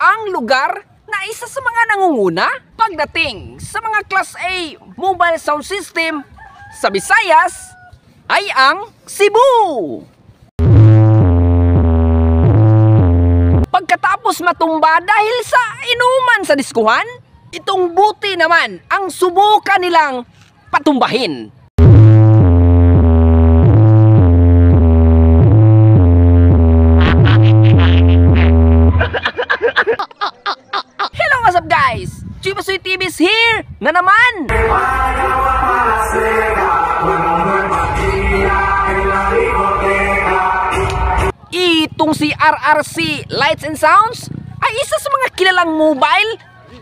ang lugar na isa sa mga nangunguna pagdating sa mga Class A mobile sound system sa Visayas ay ang Cebu. Pagkatapos matumba dahil sa inuman sa diskuhan, itong buti naman ang subukan nilang patumbahin. Hello, what's up guys? Chibasoy TV is here na naman! Itong si RRC Lights and Sounds ay isa sa mga kilalang mobile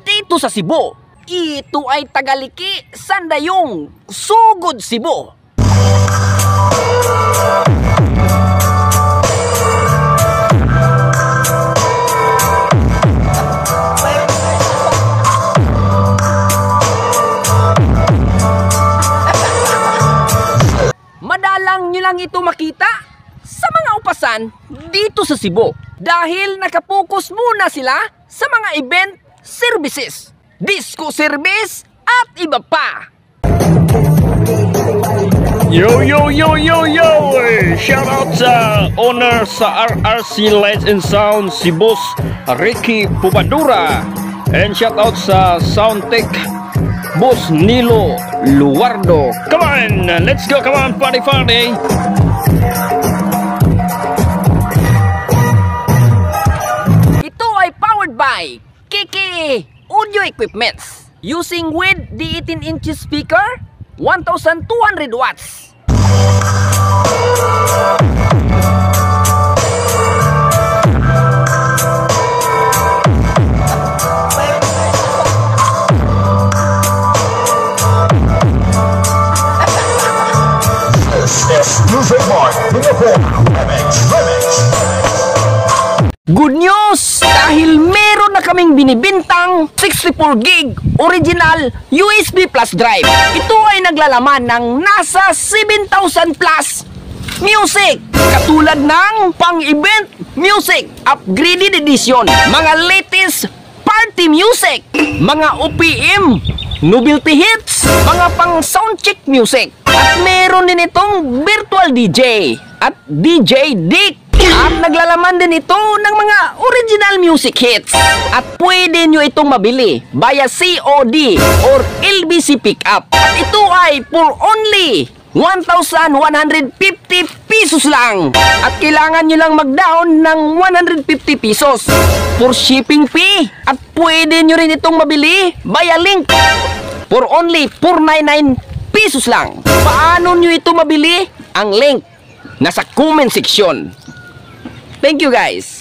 dito sa Cebu. Ito ay tagaliki Sandayong, Sugod, Cebu. Madalang nyo lang ito makita sa mga upasan dito sa Cebu dahil nakapokus muna sila sa mga event services, disco service at iba pa. Yo! Shout out sa owner sa RRC Lights and Sound, si Boss Ricky Pupadura. And shout out sa Soundtech Boss Nilo Luardo. Come on, let's go, come on, party! Ito ay powered by Kiki Audio Equipments using with the 18-inch speaker, 1,200 watts. Good news! Dahil meron na kaming binibintang 64 gig original USB plus drive. Ito ay naglalaman ng nasa 7,000 plus music. Katulad ng pang-event music, upgraded edition, mga latest party music, mga OPM, novelty hits, mga pang soundcheck music. At meron din itong virtual DJ at DJ Dick. At naglalaman din ito ng mga original music hits. At pwede nyo itong mabili via COD or LBC pickup. At ito ay for only 1,150 pesos lang. At kailangan nyo lang mag-down ng 150 pesos for shipping fee. At pwede nyo rin itong mabili via link for only 499 pesos lang. Paano nyo ito mabili? Ang link nasa comment section. Thank you guys.